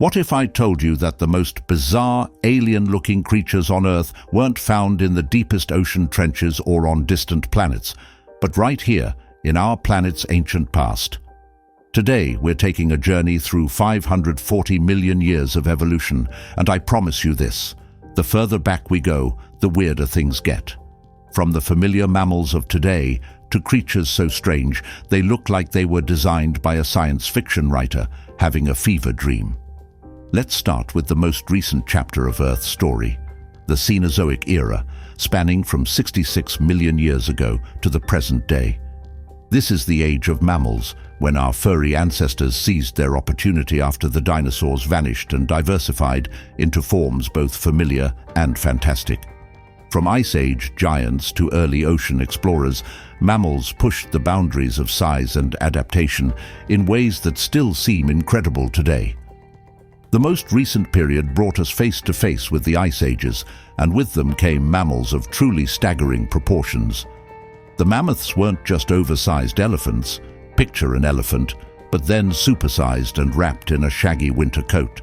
What if I told you that the most bizarre, alien-looking creatures on Earth weren't found in the deepest ocean trenches or on distant planets, but right here, in our planet's ancient past? Today, we're taking a journey through 540 million years of evolution, and I promise you this: the further back we go, the weirder things get. From the familiar mammals of today to creatures so strange they look like they were designed by a science fiction writer having a fever dream. Let's start with the most recent chapter of Earth's story, the Cenozoic Era, spanning from 66 million years ago to the present day. This is the age of mammals, when our furry ancestors seized their opportunity after the dinosaurs vanished and diversified into forms both familiar and fantastic. From Ice Age giants to early ocean explorers, mammals pushed the boundaries of size and adaptation in ways that still seem incredible today. The most recent period brought us face to face with the Ice Ages, and with them came mammals of truly staggering proportions. The mammoths weren't just oversized elephants. Picture an elephant, but then supersized and wrapped in a shaggy winter coat.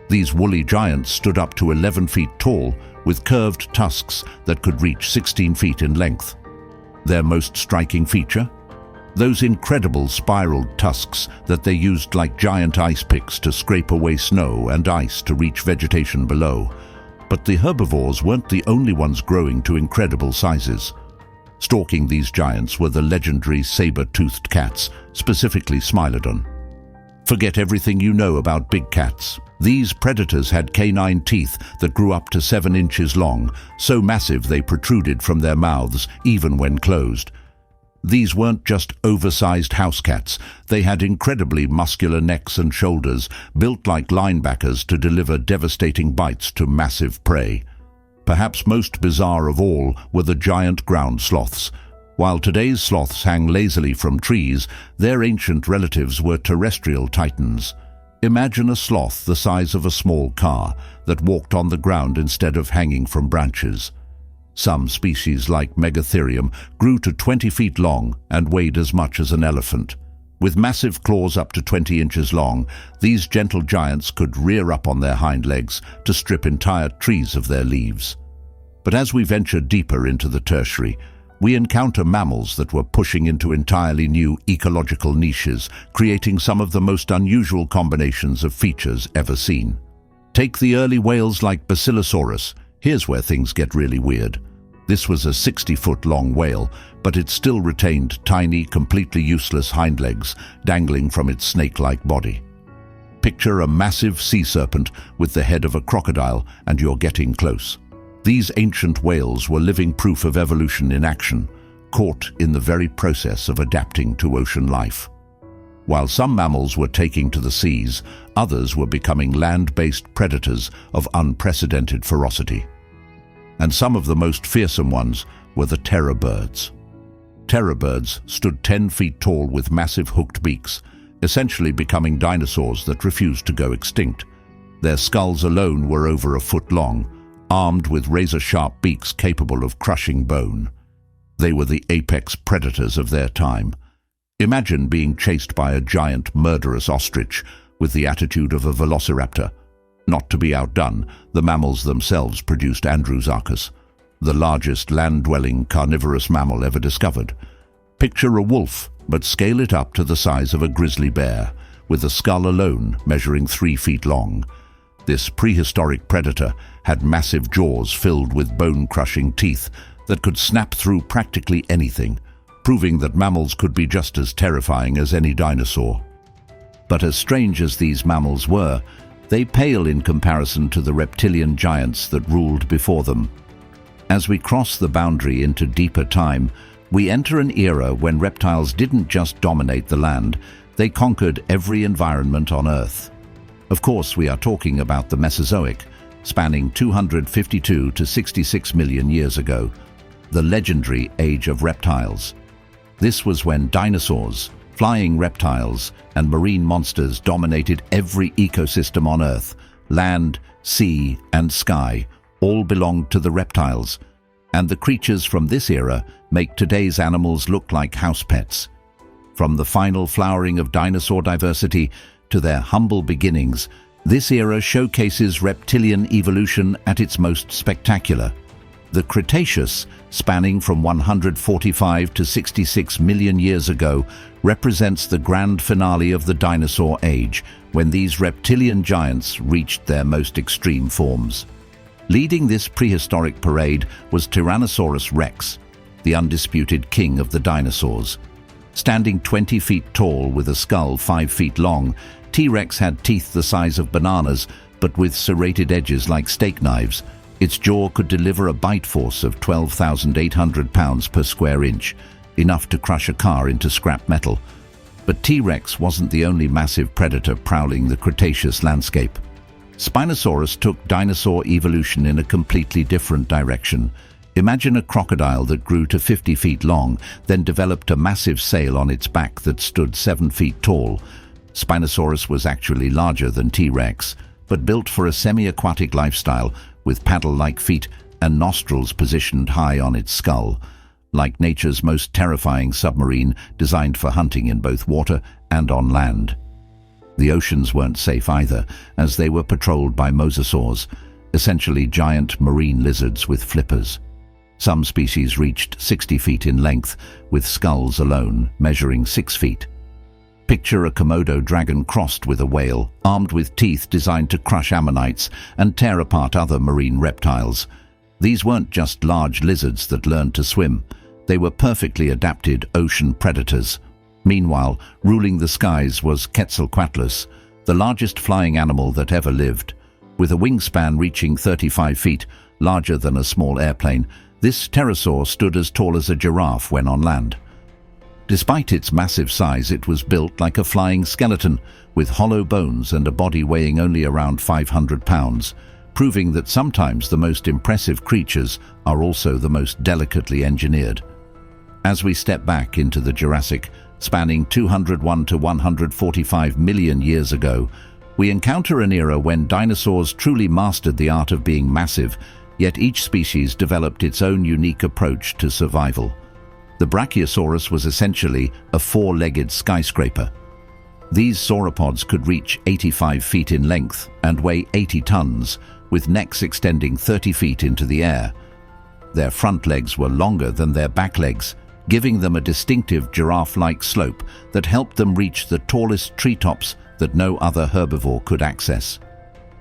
These woolly giants stood up to 11 feet tall, with curved tusks that could reach 16 feet in length. Their most striking feature? Those incredible spiraled tusks that they used like giant ice picks to scrape away snow and ice to reach vegetation below. But the herbivores weren't the only ones growing to incredible sizes. Stalking these giants were the legendary saber-toothed cats, specifically Smilodon. Forget everything you know about big cats. These predators had canine teeth that grew up to 7 inches long, so massive they protruded from their mouths even when closed. These weren't just oversized house cats. They had incredibly muscular necks and shoulders, built like linebackers to deliver devastating bites to massive prey. Perhaps most bizarre of all were the giant ground sloths. While today's sloths hang lazily from trees, their ancient relatives were terrestrial titans. Imagine a sloth the size of a small car that walked on the ground instead of hanging from branches. Some species, like Megatherium, grew to 20 feet long and weighed as much as an elephant. With massive claws up to 20 inches long, these gentle giants could rear up on their hind legs to strip entire trees of their leaves. But as we venture deeper into the Tertiary, we encounter mammals that were pushing into entirely new ecological niches, creating some of the most unusual combinations of features ever seen. Take the early whales like Basilosaurus. Here's where things get really weird. This was a 60-foot-long whale, but it still retained tiny, completely useless hind legs dangling from its snake-like body. Picture a massive sea serpent with the head of a crocodile, and you're getting close. These ancient whales were living proof of evolution in action, caught in the very process of adapting to ocean life. While some mammals were taking to the seas, others were becoming land-based predators of unprecedented ferocity. And some of the most fearsome ones were the terror birds. Terror birds stood 10 feet tall with massive hooked beaks, essentially becoming dinosaurs that refused to go extinct. Their skulls alone were over a foot long, armed with razor-sharp beaks capable of crushing bone. They were the apex predators of their time. Imagine being chased by a giant, murderous ostrich with the attitude of a velociraptor. Not to be outdone, the mammals themselves produced Andrewsarchus, the largest land-dwelling carnivorous mammal ever discovered. Picture a wolf, but scale it up to the size of a grizzly bear, with the skull alone measuring 3 feet long. This prehistoric predator had massive jaws filled with bone-crushing teeth that could snap through practically anything, proving that mammals could be just as terrifying as any dinosaur. But as strange as these mammals were, they pale in comparison to the reptilian giants that ruled before them. As we cross the boundary into deeper time, we enter an era when reptiles didn't just dominate the land, they conquered every environment on Earth. Of course, we are talking about the Mesozoic, spanning 252 to 66 million years ago, the legendary Age of Reptiles. This was when dinosaurs, flying reptiles, and marine monsters dominated every ecosystem on Earth. Land, sea, and sky all belonged to the reptiles, and the creatures from this era make today's animals look like house pets. From the final flowering of dinosaur diversity to their humble beginnings, This era showcases reptilian evolution at its most spectacular. The Cretaceous, spanning from 145 to 66 million years ago, represents the grand finale of the dinosaur age, when these reptilian giants reached their most extreme forms. Leading this prehistoric parade was Tyrannosaurus rex, the undisputed king of the dinosaurs. Standing 20 feet tall with a skull 5 feet long, T-Rex had teeth the size of bananas, but with serrated edges like steak knives. Its jaw could deliver a bite force of 12,800 pounds per square inch, enough to crush a car into scrap metal. But T-Rex wasn't the only massive predator prowling the Cretaceous landscape. Spinosaurus took dinosaur evolution in a completely different direction. Imagine a crocodile that grew to 50 feet long, then developed a massive sail on its back that stood 7 feet tall. Spinosaurus was actually larger than T-Rex, but built for a semi-aquatic lifestyle, with paddle-like feet and nostrils positioned high on its skull, like nature's most terrifying submarine designed for hunting in both water and on land. The oceans weren't safe either, as they were patrolled by mosasaurs, essentially giant marine lizards with flippers. Some species reached 60 feet in length, with skulls alone measuring 6 feet. Picture a Komodo dragon crossed with a whale, armed with teeth designed to crush ammonites and tear apart other marine reptiles. These weren't just large lizards that learned to swim. They were perfectly adapted ocean predators. Meanwhile, ruling the skies was Quetzalcoatlus, the largest flying animal that ever lived. With a wingspan reaching 35 feet, larger than a small airplane, this pterosaur stood as tall as a giraffe when on land. Despite its massive size, it was built like a flying skeleton, with hollow bones and a body weighing only around 500 pounds, proving that sometimes the most impressive creatures are also the most delicately engineered. As we step back into the Jurassic, spanning 201 to 145 million years ago, we encounter an era when dinosaurs truly mastered the art of being massive, yet each species developed its own unique approach to survival. The Brachiosaurus was essentially a four-legged skyscraper. These sauropods could reach 85 feet in length and weigh 80 tons, with necks extending 30 feet into the air. Their front legs were longer than their back legs, giving them a distinctive giraffe-like slope that helped them reach the tallest treetops that no other herbivore could access.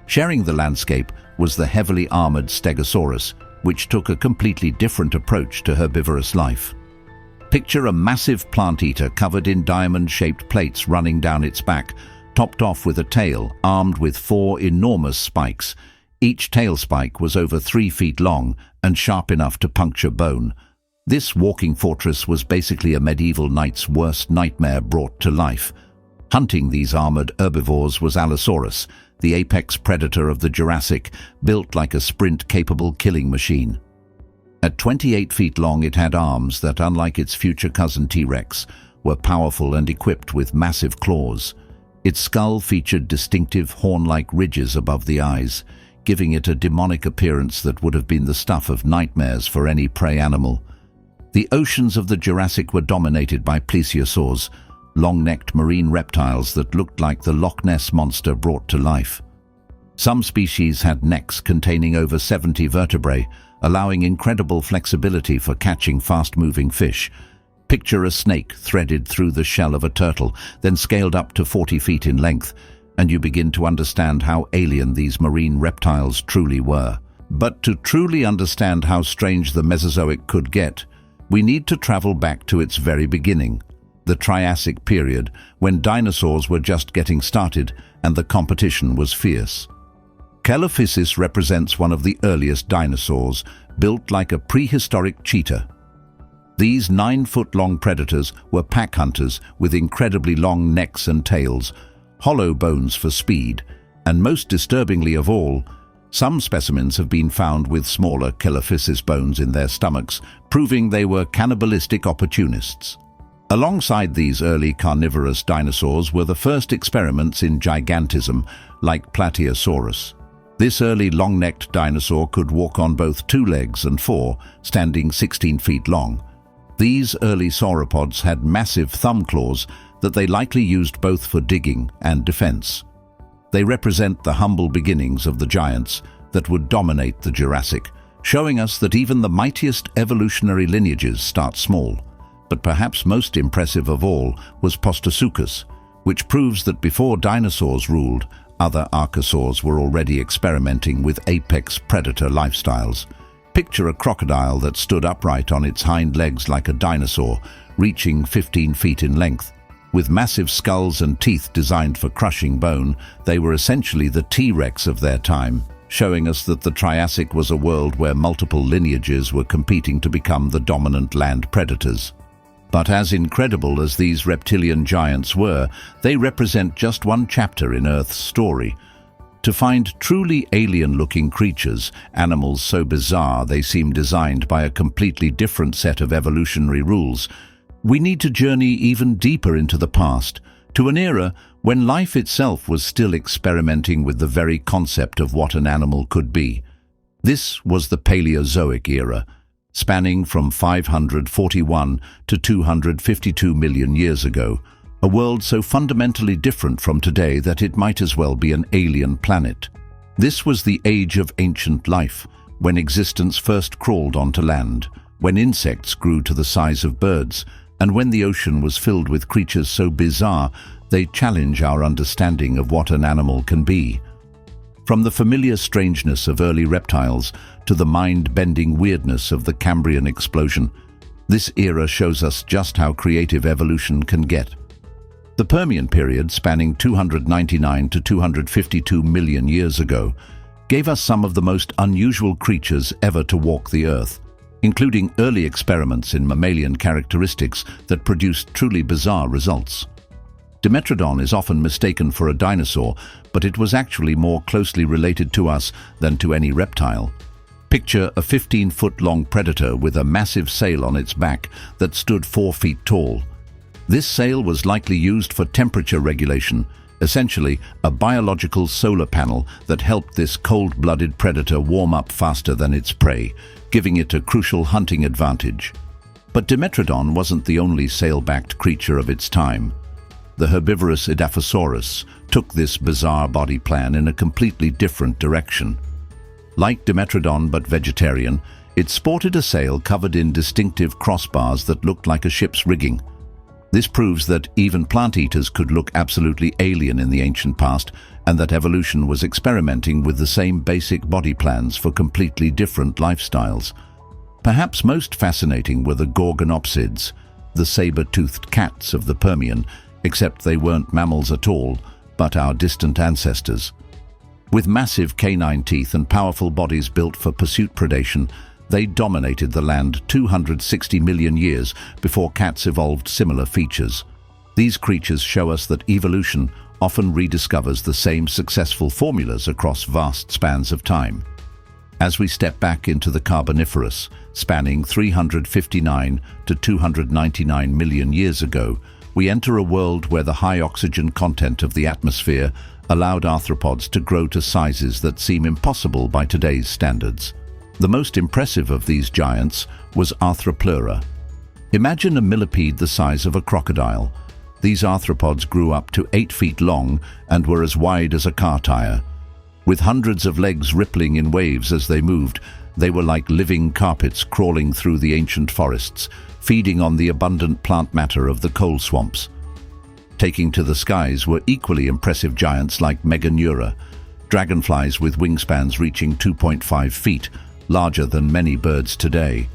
Sharing the landscape was the heavily armored Stegosaurus, which took a completely different approach to herbivorous life. Picture a massive plant-eater covered in diamond-shaped plates running down its back, topped off with a tail armed with 4 enormous spikes. Each tail spike was over 3 feet long and sharp enough to puncture bone. This walking fortress was basically a medieval knight's worst nightmare brought to life. Hunting these armored herbivores was Allosaurus, the apex predator of the Jurassic, built like a sprint-capable killing machine. At 28 feet long, it had arms that, unlike its future cousin T-Rex, were powerful and equipped with massive claws. Its skull featured distinctive horn-like ridges above the eyes, giving it a demonic appearance that would have been the stuff of nightmares for any prey animal. The oceans of the Jurassic were dominated by plesiosaurs, long-necked marine reptiles that looked like the Loch Ness monster brought to life. Some species had necks containing over 70 vertebrae, allowing incredible flexibility for catching fast-moving fish. Picture a snake threaded through the shell of a turtle, then scaled up to 40 feet in length, and you begin to understand how alien these marine reptiles truly were. But to truly understand how strange the Mesozoic could get, we need to travel back to its very beginning, the Triassic Period, when dinosaurs were just getting started and the competition was fierce. Chalophysis represents one of the earliest dinosaurs, built like a prehistoric cheetah. These 9-foot-long predators were pack hunters with incredibly long necks and tails, hollow bones for speed, and most disturbingly of all, some specimens have been found with smaller Chalophysis bones in their stomachs, proving they were cannibalistic opportunists. Alongside these early carnivorous dinosaurs were the first experiments in gigantism, like Plateosaurus. This early long-necked dinosaur could walk on both 2 legs and 4, standing 16 feet long. These early sauropods had massive thumb claws that they likely used both for digging and defense. They represent the humble beginnings of the giants that would dominate the Jurassic, showing us that even the mightiest evolutionary lineages start small. But perhaps most impressive of all was Prostosuchus, which proves that before dinosaurs ruled, other archosaurs were already experimenting with apex predator lifestyles. Picture a crocodile that stood upright on its hind legs like a dinosaur, reaching 15 feet in length. With massive skulls and teeth designed for crushing bone, they were essentially the T-Rex of their time, showing us that the Triassic was a world where multiple lineages were competing to become the dominant land predators. But as incredible as these reptilian giants were, they represent just one chapter in Earth's story. To find truly alien-looking creatures, animals so bizarre they seem designed by a completely different set of evolutionary rules, we need to journey even deeper into the past, to an era when life itself was still experimenting with the very concept of what an animal could be. This was the Paleozoic Era, spanning from 541 to 252 million years ago, a world so fundamentally different from today that it might as well be an alien planet. This was the age of ancient life, when existence first crawled onto land, when insects grew to the size of birds, and when the ocean was filled with creatures so bizarre they challenge our understanding of what an animal can be. From the familiar strangeness of early reptiles to the mind-bending weirdness of the Cambrian explosion, this era shows us just how creative evolution can get. The Permian Period, spanning 299 to 252 million years ago, gave us some of the most unusual creatures ever to walk the Earth, including early experiments in mammalian characteristics that produced truly bizarre results. Dimetrodon is often mistaken for a dinosaur, but it was actually more closely related to us than to any reptile. Picture a 15-foot-long predator with a massive sail on its back that stood 4 feet tall. This sail was likely used for temperature regulation, essentially a biological solar panel that helped this cold-blooded predator warm up faster than its prey, giving it a crucial hunting advantage. But Dimetrodon wasn't the only sail-backed creature of its time. The herbivorous Edaphosaurus took this bizarre body plan in a completely different direction. Like Dimetrodon but vegetarian, it sported a sail covered in distinctive crossbars that looked like a ship's rigging. This proves that even plant-eaters could look absolutely alien in the ancient past, and that evolution was experimenting with the same basic body plans for completely different lifestyles. Perhaps most fascinating were the Gorgonopsids, the saber-toothed cats of the Permian, except they weren't mammals at all, but our distant ancestors. With massive canine teeth and powerful bodies built for pursuit predation, they dominated the land 260 million years before cats evolved similar features. These creatures show us that evolution often rediscovers the same successful formulas across vast spans of time. As we step back into the Carboniferous, spanning 359 to 299 million years ago, we enter a world where the high oxygen content of the atmosphere allowed arthropods to grow to sizes that seem impossible by today's standards. The most impressive of these giants was Arthropleura. Imagine a millipede the size of a crocodile. These arthropods grew up to 8 feet long and were as wide as a car tire. With hundreds of legs rippling in waves as they moved, they were like living carpets crawling through the ancient forests, feeding on the abundant plant matter of the coal swamps. Taking to the skies were equally impressive giants like Meganeura, dragonflies with wingspans reaching 2.5 feet, larger than many birds today.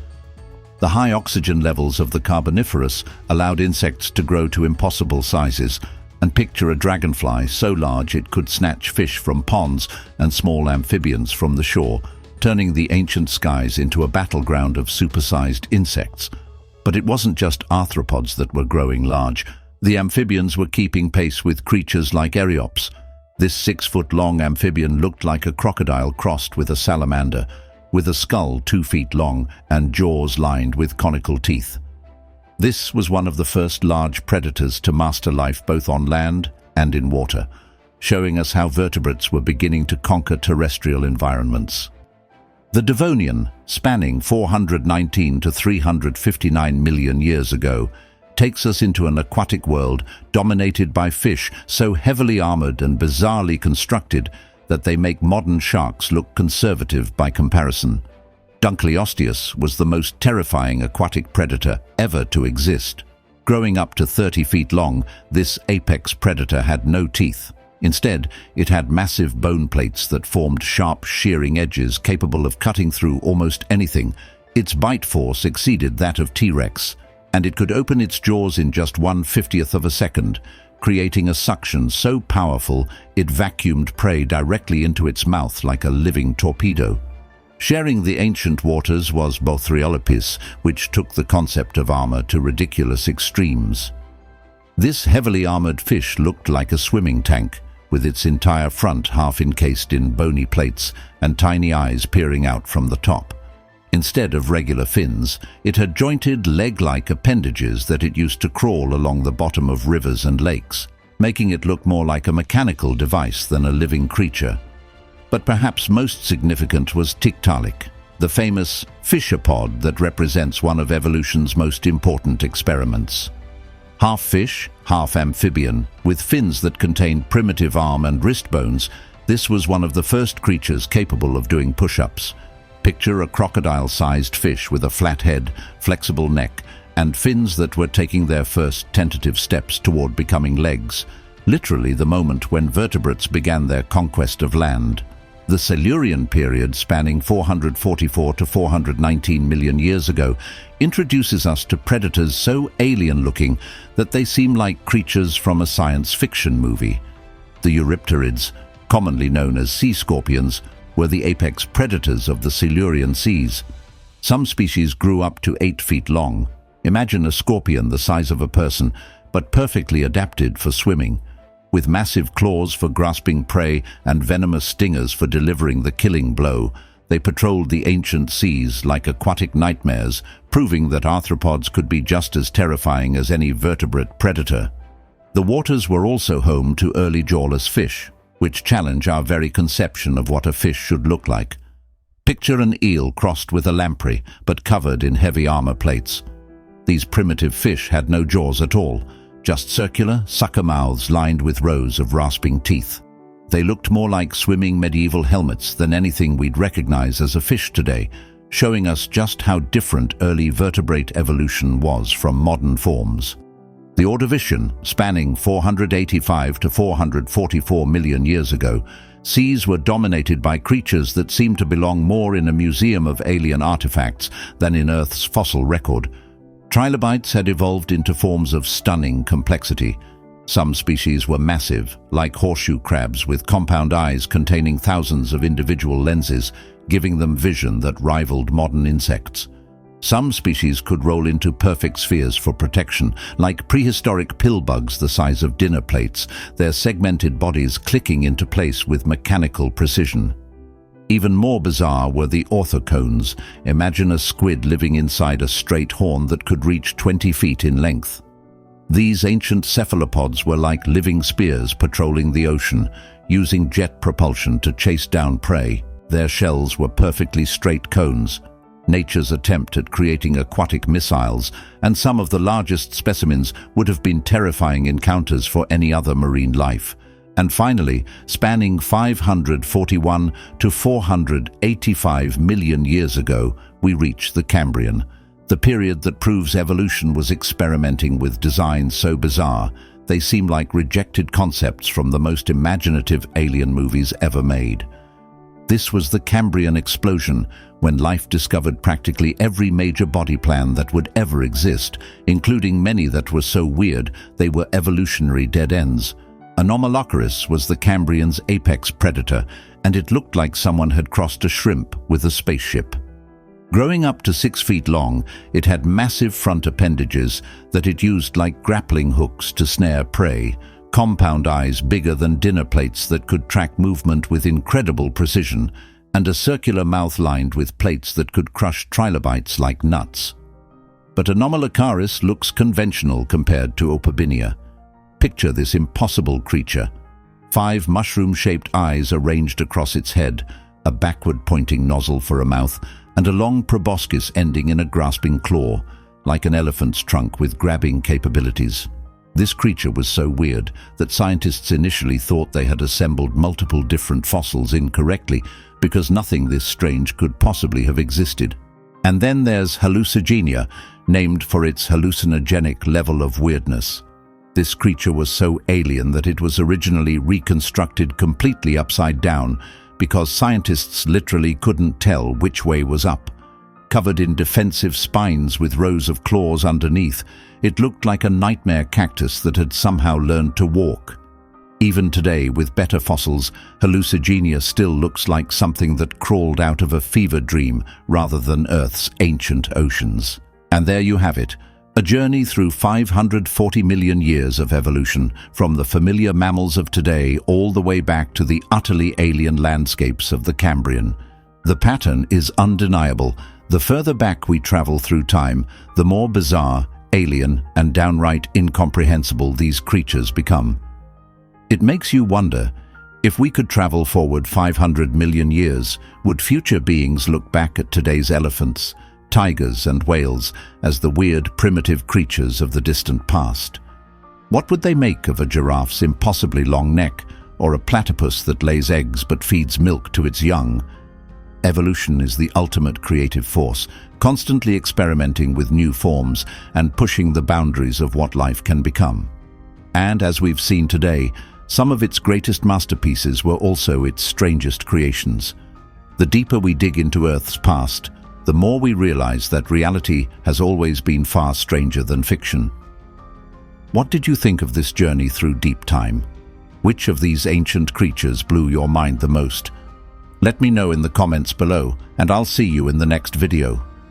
The high oxygen levels of the Carboniferous allowed insects to grow to impossible sizes, and picture a dragonfly so large it could snatch fish from ponds and small amphibians from the shore, turning the ancient skies into a battleground of supersized insects. But it wasn't just arthropods that were growing large. The amphibians were keeping pace with creatures like Eriops. This 6-foot-long amphibian looked like a crocodile crossed with a salamander, with a skull 2 feet long and jaws lined with conical teeth. This was one of the first large predators to master life both on land and in water, showing us how vertebrates were beginning to conquer terrestrial environments. The Devonian, spanning 419 to 359 million years ago, takes us into an aquatic world dominated by fish so heavily armored and bizarrely constructed that they make modern sharks look conservative by comparison. Dunkleosteus was the most terrifying aquatic predator ever to exist. Growing up to 30 feet long, this apex predator had no teeth. Instead, it had massive bone plates that formed sharp, shearing edges capable of cutting through almost anything. Its bite force exceeded that of T-Rex, and it could open its jaws in just 1/50th of a second, creating a suction so powerful it vacuumed prey directly into its mouth like a living torpedo. Sharing the ancient waters was Bothriolopis, which took the concept of armor to ridiculous extremes. This heavily armored fish looked like a swimming tank, with its entire front half encased in bony plates and tiny eyes peering out from the top. Instead of regular fins, it had jointed leg-like appendages that it used to crawl along the bottom of rivers and lakes, making it look more like a mechanical device than a living creature. But perhaps most significant was Tiktaalik, the famous fishapod that represents one of evolution's most important experiments. Half fish, half amphibian, with fins that contained primitive arm and wrist bones, this was one of the first creatures capable of doing push-ups. Picture a crocodile-sized fish with a flat head, flexible neck, and fins that were taking their first tentative steps toward becoming legs, literally the moment when vertebrates began their conquest of land. The Silurian Period, spanning 444 to 419 million years ago, introduces us to predators so alien-looking that they seem like creatures from a science fiction movie. The Eurypterids, commonly known as sea scorpions, were the apex predators of the Silurian seas. Some species grew up to 8 feet long. Imagine a scorpion the size of a person, but perfectly adapted for swimming. With massive claws for grasping prey and venomous stingers for delivering the killing blow, they patrolled the ancient seas like aquatic nightmares, proving that arthropods could be just as terrifying as any vertebrate predator. The waters were also home to early jawless fish, which challenge our very conception of what a fish should look like. Picture an eel crossed with a lamprey, but covered in heavy armor plates. These primitive fish had no jaws at all, just circular, sucker mouths lined with rows of rasping teeth. They looked more like swimming medieval helmets than anything we'd recognize as a fish today, showing us just how different early vertebrate evolution was from modern forms. The Ordovician, spanning 485 to 444 million years ago, seas were dominated by creatures that seemed to belong more in a museum of alien artifacts than in Earth's fossil record. Trilobites had evolved into forms of stunning complexity. Some species were massive, like horseshoe crabs with compound eyes containing thousands of individual lenses, giving them vision that rivaled modern insects. Some species could roll into perfect spheres for protection, like prehistoric pillbugs the size of dinner plates, their segmented bodies clicking into place with mechanical precision. Even more bizarre were the orthocones. Imagine a squid living inside a straight horn that could reach 20 feet in length. These ancient cephalopods were like living spears patrolling the ocean, using jet propulsion to chase down prey. Their shells were perfectly straight cones, nature's attempt at creating aquatic missiles, and some of the largest specimens would have been terrifying encounters for any other marine life. And finally, spanning 541 to 485 million years ago, we reach the Cambrian, the period that proves evolution was experimenting with designs so bizarre they seem like rejected concepts from the most imaginative alien movies ever made. This was the Cambrian explosion, when life discovered practically every major body plan that would ever exist, including many that were so weird they were evolutionary dead ends. Anomalocaris was the Cambrian's apex predator, and it looked like someone had crossed a shrimp with a spaceship. Growing up to 6 feet long, it had massive front appendages that it used like grappling hooks to snare prey, compound eyes bigger than dinner plates that could track movement with incredible precision, and a circular mouth lined with plates that could crush trilobites like nuts. But Anomalocaris looks conventional compared to Opabinia. Picture this impossible creature. 5 mushroom-shaped eyes arranged across its head, a backward-pointing nozzle for a mouth, and a long proboscis ending in a grasping claw. like an elephant's trunk with grabbing capabilities. This creature was so weird that scientists initially thought they had assembled multiple different fossils incorrectly because nothing this strange could possibly have existed. And then there's Hallucigenia, named for its hallucinogenic level of weirdness. This creature was so alien that it was originally reconstructed completely upside down because scientists literally couldn't tell which way was up. Covered in defensive spines with rows of claws underneath, it looked like a nightmare cactus that had somehow learned to walk. Even today, with better fossils, Hallucigenia still looks like something that crawled out of a fever dream rather than Earth's ancient oceans. And there you have it, a journey through 540 million years of evolution, from the familiar mammals of today all the way back to the utterly alien landscapes of the Cambrian. The pattern is undeniable. The further back we travel through time, the more bizarre, alien, and downright incomprehensible these creatures become. It makes you wonder, if we could travel forward 500 million years, would future beings look back at today's elephants, tigers, and whales as the weird, primitive creatures of the distant past? What would they make of a giraffe's impossibly long neck, or a platypus that lays eggs but feeds milk to its young? Evolution is the ultimate creative force, constantly experimenting with new forms and pushing the boundaries of what life can become. And as we've seen today, some of its greatest masterpieces were also its strangest creations. The deeper we dig into Earth's past, the more we realize that reality has always been far stranger than fiction. What did you think of this journey through deep time? Which of these ancient creatures blew your mind the most? Let me know in the comments below, and I'll see you in the next video.